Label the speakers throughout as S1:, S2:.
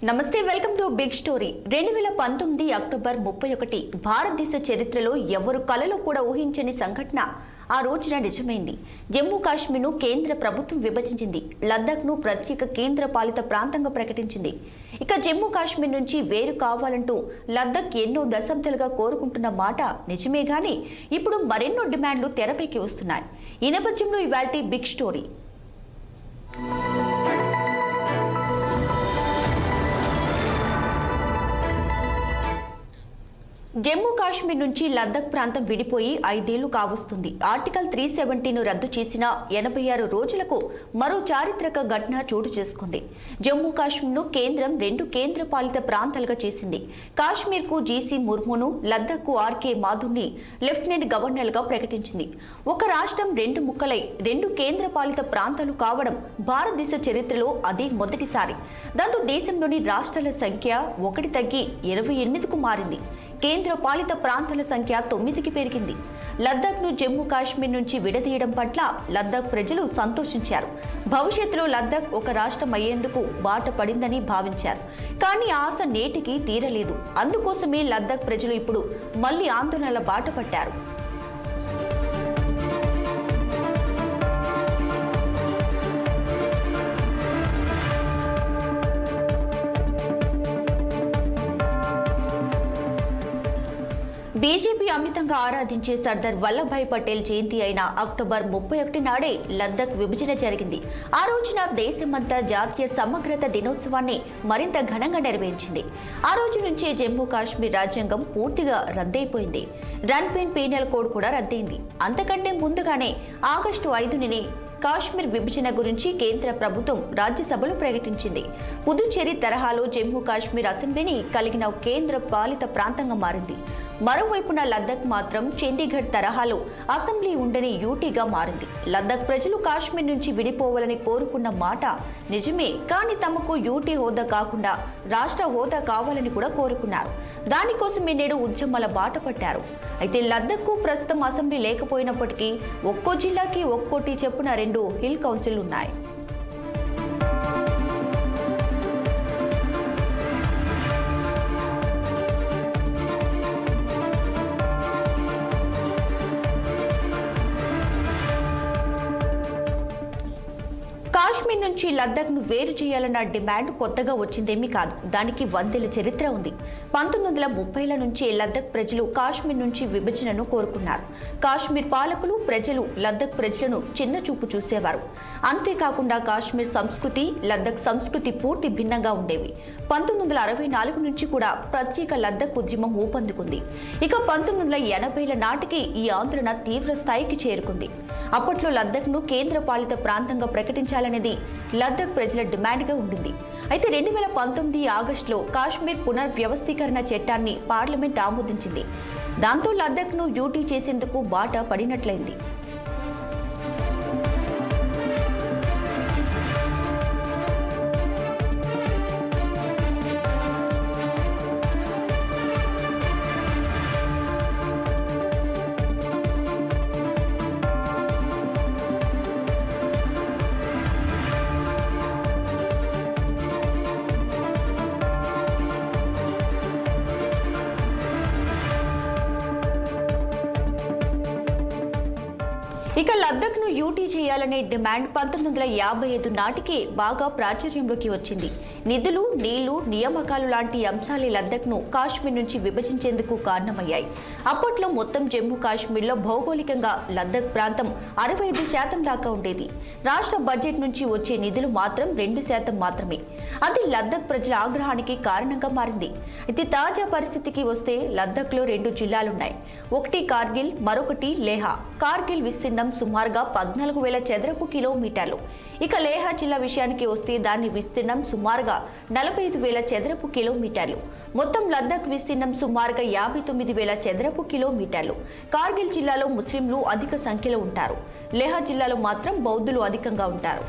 S1: నమస్తే, welcome to big story. 2019 October 31 భారతదేశ చరిత్రలో ఎవరు కలలో కూడా ఊహించని సంఘటన ఆ రోజున నిజమైంది. జమ్మూ కాశ్మీర్ను కేంద్ర ప్రభుత్వం విభజించింది. లద్దాఖ్ను ప్రత్యేక కేంద్ర పాలిత ప్రాంతంగా ప్రకటించింది. ఇక జమ్మూ కాశ్మీర్ నుంచి వేరు కావాలంటూ లద్దాఖ్ ఎన్నో దశాబ్దాలుగా కోరుకుంటున్న మాట నిజమే గానీ ఇప్పుడు మరెన్నో డిమాండ్లు తెరపైకి వస్తున్నాయి. ఈ నేపథ్యంలో ఇవాల్టి బిగ్ స్టోరీ. జమ్మూ కాశ్మీర్ నుంచి లద్దాఖ్ ప్రాంతం విడిపోయి 5 ఏళ్లు కావస్తుంది. ఆర్టికల్ 370ను రద్దు చేసిన 86 రోజులకు మరో చారిత్రక ఘటన చోటు చేసుకుంది. జమ్మూ కాశ్మీర్ను కేంద్రం 2 కేంద్ర పాలిత ప్రాంతాలుగా చేసింది. కాశ్మీర్కు జీసీ ముర్మును, లద్దాఖ్కు ఆర్కే మాథుర్ని లెఫ్టినెంట్ గవర్నర్గా ప్రకటించింది. ఒక రాష్ట్రం 2 ముక్కలై 2 కేంద్ర పాలిత ప్రాంతాలు కావడం భారతదేశ చరిత్రలో అదే మొదటిసారి. దాంతో దేశంలోని రాష్ట్రాల సంఖ్య 1 తగ్గి 28కు మారింది. కేంద్ర పాలిత ప్రాంతాల సంఖ్య 9కి పెరిగింది. లద్దాఖ్ను జమ్మూ కాశ్మీర్ నుంచి విడదీయడం పట్ల లద్దాఖ్ ప్రజలు సంతోషించారు. భవిష్యత్తులో లద్దాఖ్ ఒక రాష్ట్రం అయ్యేందుకు బాట పడిందని భావించారు. కానీ ఆశ నేటికి తీరలేదు. అందుకోసమే లద్దాఖ్ ప్రజలు ఇప్పుడు మళ్లీ ఆందోళనల బాట పట్టారు. బీజేపీ అమితంగా ఆరాధించే సర్దార్ వల్లభాయ్ పటేల్ జయంతి అయిన అక్టోబర్ 31 నాడే లద్దాఖ్ విభజన జరిగింది. ఆ రోజున దేశమంతా జాతీయ సమగ్రత దినోత్సవాన్ని మరింత ఘనంగా నిర్వహించింది. ఆ రోజు నుంచే జమ్మూ కాశ్మీర్ రాజ్యాంగం పూర్తిగా రద్దయిపోయింది. రన్బేన్ పీనల్ కోడ్ కూడా రద్దయింది. అంతకంటే ముందుగానే ఆగస్టు 5ని కాశ్మీర్ విభజన గురించి కేంద్ర ప్రభుత్వం రాజ్యసభలో ప్రకటించింది. పుదుచ్చేరి తరహాలో జమ్మూ కాశ్మీర్ అసెంబ్లీని కలిగిన కేంద్ర పాలిత ప్రాంతంగా మారింది. మరోవైపున లద్దాఖ్ మాత్రం చండీగఢ్ తరహాలో అసెంబ్లీ ఉండని యూటీగా మారింది. లద్దాఖ్ ప్రజలు కాశ్మీర్ నుంచి విడిపోవాలని కోరుకున్న మాట నిజమే, కానీ తమకు యూటీ హోదా కాకుండా రాష్ట్ర హోదా కావాలని కూడా కోరుకున్నారు. దానికోసమే నేడు ఉద్యమాల బాట పట్టారు. అయితే లద్దాఖ్కు ప్రస్తుతం అసెంబ్లీ లేకపోయినప్పటికీ ఒక్కో జిల్లాకి ఒక్కోటి చెప్పున 2 హిల్ కౌన్సిల్ ఉన్నాయి. కాశ్మీర్ నుంచి లద్దాఖ్ను వేరు చేయాలన్న డిమాండ్ కొత్తగా వచ్చిందేమీ కాదు. దానికి 100 ఏళ్ల చరిత్ర ఉంది. 1930ల నుంచి లద్దాఖ్ ప్రజలు కాశ్మీర్ నుంచి విభజనను కోరుకున్నారు. కాశ్మీర్ పాలకులు, ప్రజలు లద్దాఖ్ ప్రజలను చిన్న చూపు చూసేవారు. అంతేకాకుండా కాశ్మీర్ సంస్కృతి, లద్దాఖ్ సంస్కృతి పూర్తి భిన్నంగా ఉండేవి. 1964 నుంచి కూడా ప్రత్యేక లద్దాఖ్ ఉద్యమం ఊపందుకుంది. ఇక 1980ల నాటికి ఈ ఆందోళన తీవ్ర స్థాయికి చేరుకుంది. అప్పట్లో లద్దాఖ్ను కేంద్ర పాలిత ప్రాంతంగా ప్రకటించాలనేది లద్దాఖ్ ప్రజల డిమాండ్గా ఉండింది. అయితే 2019 ఆగస్టులో కాశ్మీర్ పునర్వ్యవస్థీకరణ చట్టాన్ని పార్లమెంట్ ఆమోదించింది. దాంతో లద్దాఖ్ను యూటీ చేసేందుకు బాట పడినట్లయింది. ఇక లద్దాఖ్ను యూటీ చేయాలనే డిమాండ్ 1955 నాటికే బాగా ప్రాచుర్యంలోకి వచ్చింది. నిధులు, నీళ్లు, నియామకాలు లాంటి అంశాలే లద్దాఖ్ను కాశ్మీర్ నుంచి విభజించేందుకు కారణమయ్యాయి. అప్పట్లో మొత్తం జమ్మూ కాశ్మీర్లో భౌగోళికంగా లద్దాఖ్ ప్రాంతం 65% దాకా ఉండేది. రాష్ట్ర బడ్జెట్ నుంచి వచ్చే నిధులు మాత్రం 2% మాత్రమే. అది లద్దాఖ్ ప్రజల ఆగ్రహానికి కారణంగా మారింది. అయితే తాజా పరిస్థితికి వస్తే లద్దాఖ్లో 2 జిల్లాలున్నాయి. ఒకటి కార్గిల్, మరొకటి లేహా. కార్గిల్ విస్తీర్ణం సుమారుగా 14,000 చదరపు కిలోమీటర్లు. ఇక లేహా జిల్లా విషయానికి వస్తే దాని విస్తీర్ణం సుమారుగా 45,000 చదరపు కిలోమీటర్లు. మొత్తం లద్దాఖ్ విస్తీర్ణం సుమారుగా 59,000 చదరపు కిలోమీటర్లు. కార్గిల్ జిల్లాలో ముస్లింలు అధిక సంఖ్యలో ఉంటారు. లేహా జిల్లాలో మాత్రం బౌద్ధులు అధికంగా ఉంటారు.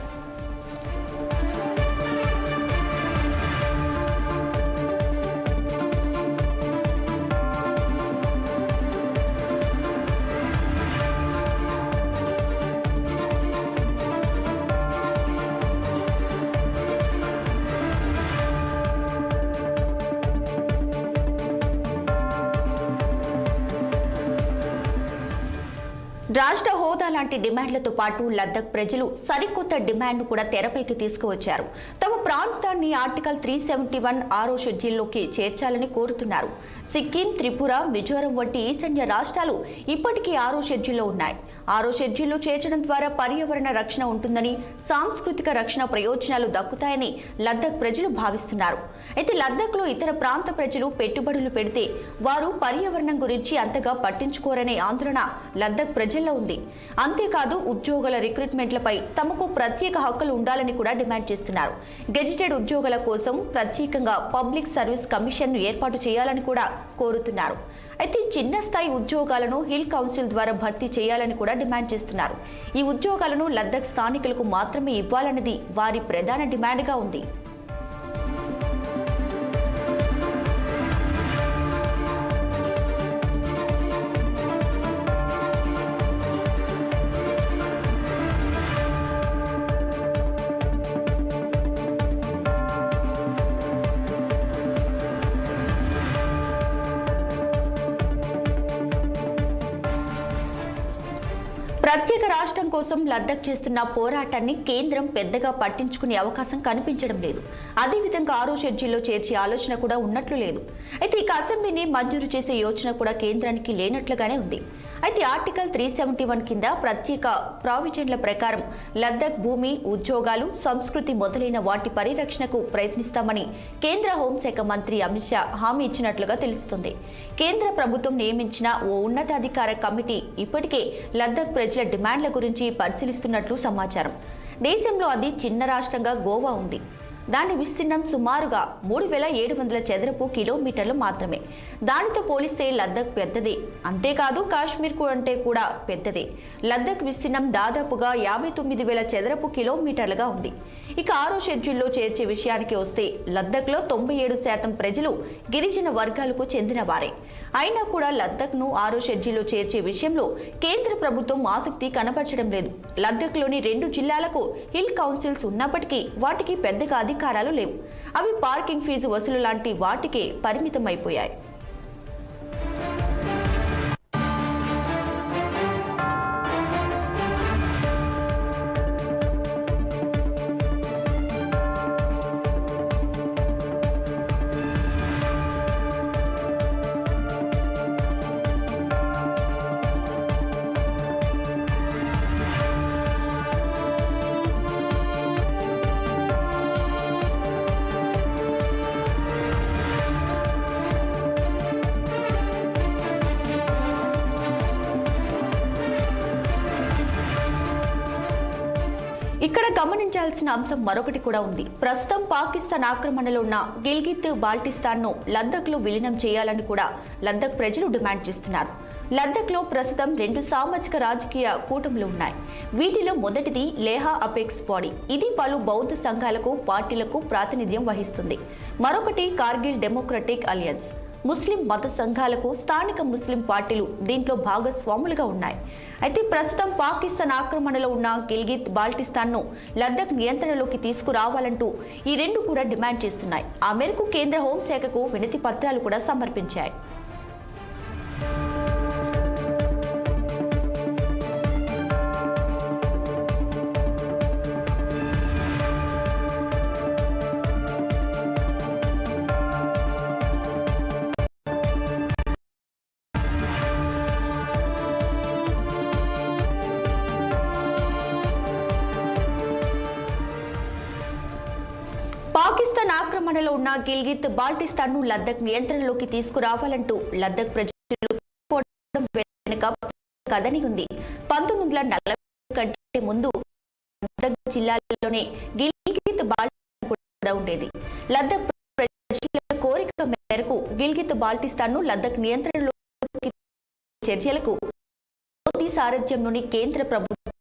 S1: రాష్ట్ర హోదా లాంటి డిమాండ్లతో పాటు లద్దాఖ్ ప్రజలు సరికొత్త డిమాండ్ను కూడా తెరపైకి తీసుకువచ్చారు. తమ ప్రాంతాన్ని ఆర్టికల్ 371 6వ షెడ్యూల్లోకి చేర్చాలని కోరుతున్నారు. సిక్కిం, త్రిపుర, మిజోరం వంటి ఈశాన్య రాష్ట్రాలు ఇప్పటికీ 6వ షెడ్యూల్లో ఉన్నాయి. 6వ షెడ్యూల్లో చేర్చడం ద్వారా పర్యావరణ రక్షణ ఉంటుందని, సాంస్కృతిక రక్షణ ప్రయోజనాలు దక్కుతాయని లద్దాఖ్ ప్రజలు భావిస్తున్నారు. అయితే లద్దాఖ్లో ఇతర ప్రాంత ప్రజలు పెట్టుబడులు పెడితే వారు పర్యావరణం గురించి అంతగా పట్టించుకోరనే ఆందోళన లద్దాఖ్ ప్రజల్లో ఉంది. అంతేకాదు ఉద్యోగుల రిక్రూట్మెంట్లపై తమకు ప్రత్యేక హక్కులు ఉండాలని కూడా డిమాండ్ చేస్తున్నారు. గెజిటెడ్ ఉద్యోగుల కోసం ప్రత్యేకంగా పబ్లిక్ సర్వీస్ కమిషన్ను ఏర్పాటు చేయాలని కూడా కోరుతున్నారు. అయితే చిన్న స్థాయి ఉద్యోగాలను హిల్ కౌన్సిల్ ద్వారా భర్తీ చేయాలని కూడా డిమాండ్ చేస్తున్నారు. ఈ ఉద్యోగాలను లద్దాఖ్ స్థానికులకు మాత్రమే ఇవ్వాలన్నది వారి ప్రధాన డిమాండ్గా ఉంది. ప్రత్యేక రాష్ట్రం కోసం లద్దాఖ్ చేస్తున్న పోరాటాన్ని కేంద్రం పెద్దగా పట్టించుకునే అవకాశం కనిపించడం లేదు. అదేవిధంగా 6వ షెడ్యూల్లో చేర్చే ఆలోచన కూడా ఉన్నట్లు లేదు. అయితే ఇక అసెంబ్లీని మంజూరు చేసే యోచన కూడా కేంద్రానికి లేనట్లుగానే ఉంది. అయితే ఆర్టికల్ 371 కింద ప్రత్యేక ప్రావిజన్ల ప్రకారం లద్దాఖ్ భూమి, ఉద్యోగాలు, సంస్కృతి మొదలైన వాటి పరిరక్షణకు ప్రయత్నిస్తామని కేంద్ర హోంశాఖ మంత్రి అమిత్ షా హామీ ఇచ్చినట్లుగా తెలుస్తుంది. కేంద్ర ప్రభుత్వం నియమించిన ఓ ఉన్నతాధికార కమిటీ ఇప్పటికే లద్దాఖ్ ప్రజల డిమాండ్ల గురించి పరిశీలిస్తున్నట్లు సమాచారం. దేశంలో అది చిన్న రాష్ట్రంగా గోవా ఉంది. దాని విస్తీర్ణం సుమారుగా 3700 చదరపు కిలోమీటర్లు మాత్రమే. దానితో పోలిస్తే లద్దాఖ్ పెద్దదే. అంతేకాదు కాశ్మీర్ అంటే కూడా పెద్దదే. లద్దాఖ్ విస్తీర్ణం దాదాపుగా 59,000 చదరపు కిలోమీటర్లుగా ఉంది. ఇక 6వ షెడ్యూల్లో చేర్చే విషయానికి వస్తే లద్దాఖ్లో 97% ప్రజలు గిరిజన వర్గాలకు చెందిన వారే. అయినా కూడా లద్దాఖ్ను 6వ షెడ్యూల్లో చేర్చే విషయంలో కేంద్ర ప్రభుత్వం ఆసక్తి కనబరచడం లేదు. లద్దాఖ్లోని 2 జిల్లాలకు హిల్ కౌన్సిల్స్ ఉన్నప్పటికీ వాటికి పెద్దగా అధికారాలు లేవు. అవి పార్కింగ్ ఫీజు వసూలు లాంటి వాటికే పరిమితమైపోయాయి. ఇక్కడ గమనించాల్సిన అంశం మరొకటి కూడా ఉంది. ప్రస్తుతం పాకిస్తాన్ ఆక్రమణలో ఉన్న గిల్గిత్ బాల్టిస్తాన్ను లద్దాఖ్లో విలీనం చేయాలని కూడా లద్దాఖ్ ప్రజలు డిమాండ్ చేస్తున్నారు. లద్దాఖ్లో ప్రస్తుతం 2 సామాజిక రాజకీయ కూటములు ఉన్నాయి. వీటిలో మొదటిది లేహా అపెక్స్ బాడీ. ఇది పలు బౌద్ధ సంఘాలకు, పార్టీలకు ప్రాతినిధ్యం వహిస్తుంది. మరొకటి కార్గిల్ డెమోక్రటిక్ అలియన్స్. ముస్లిం మత సంఘాలకు, స్థానిక ముస్లిం పార్టీలు దీంట్లో భాగస్వాములుగా ఉన్నాయి. అయితే ప్రస్తుతం పాకిస్తాన్ ఆక్రమణలో ఉన్న గిల్గిత్ బాల్టిస్తాన్ను లద్దాఖ్ నియంత్రణలోకి తీసుకురావాలంటూ ఈ 2 కూడా డిమాండ్ చేస్తున్నాయి. ఆ మేరకు కేంద్ర హోంశాఖకు వినతి పత్రాలు కూడా సమర్పించాయి. పాకిస్తాన్ ఆక్రమణలో ఉన్న గిల్గిత్ బాల్టిస్తాన్ను లద్దాఖ్ నియంత్రణలోకి తీసుకురావాలంటూ లద్దాఖ్ ప్రజలు వెనుక కథని ఉంది. 1940 కంటే ముందు లద్దాఖ్ జిల్లాలోనే గిల్గిత్ బాల్టిస్తాన్ కూడా ఉండేది. లద్దాఖ్ ప్రజల కోరిక మేరకు గిల్గిత్ బాల్టిస్తాన్ను లద్దాఖ్ నియంత్రణలోకి చర్యలకు మోదీ సారథ్యంలోని కేంద్ర ప్రభుత్వం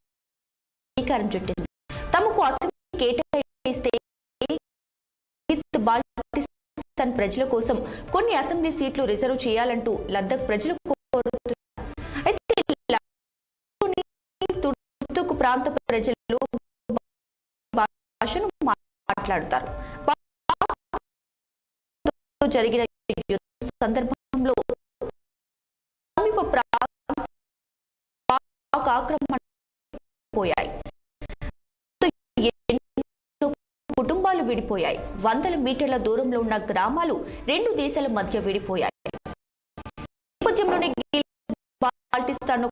S1: శ్రీకారం చుట్టింది. తమకు అసెంబ్లీ కేటాయిస్తే బాల్టిస్తాన్ ప్రజల కోసం కొన్ని అసెంబ్లీ సీట్లు రిజర్వ్ చేయాలంటూ లద్దాఖ్ ప్రజలు కోరుతున్నారు. అయితే తుర్తుక్ ప్రాంత ప్రజలు భాషను మాట్లాడతారు. జరిగిన సందర్భంలో పాక్ ఆక్రమణ పోయాయి. కుటుంబాలు విడిపోయాయి. వందల మీటర్ల దూరంలో ఉన్న గ్రామాలు రెండు దేశాల మధ్య విడిపోయాయి. నేపథ్యంలోనే పాకిస్తాన్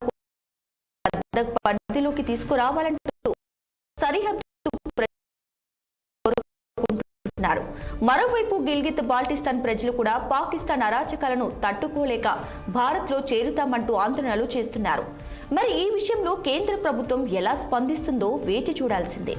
S1: పరిధిలోకి తీసుకురావాలంటూ సరిహద్దు కోరుకుంటున్నారు. మరోవైపు గిల్గిత్ బాల్టిస్తాన్ ప్రజలు కూడా పాకిస్తాన్ అరాచకాలను తట్టుకోలేక భారత్లో చేరుతామంటూ ఆందోళనలు చేస్తున్నారు. మరి ఈ విషయంలో కేంద్ర ప్రభుత్వం ఎలా స్పందిస్తుందో వేచి చూడాల్సిందే.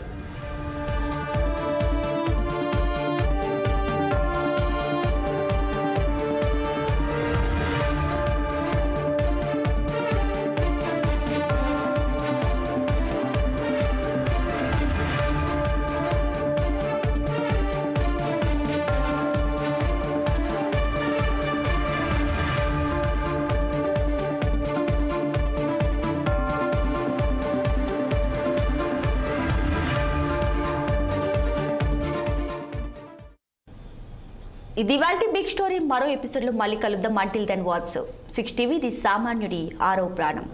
S1: ఇది ఇవాల్టి బిగ్ స్టోరీ. మరో ఎపిసోడ్లో మళ్ళీ కలుద్దాం. Until then what's 6 TV, the సామాన్యుడి ఆరో ప్రాణం.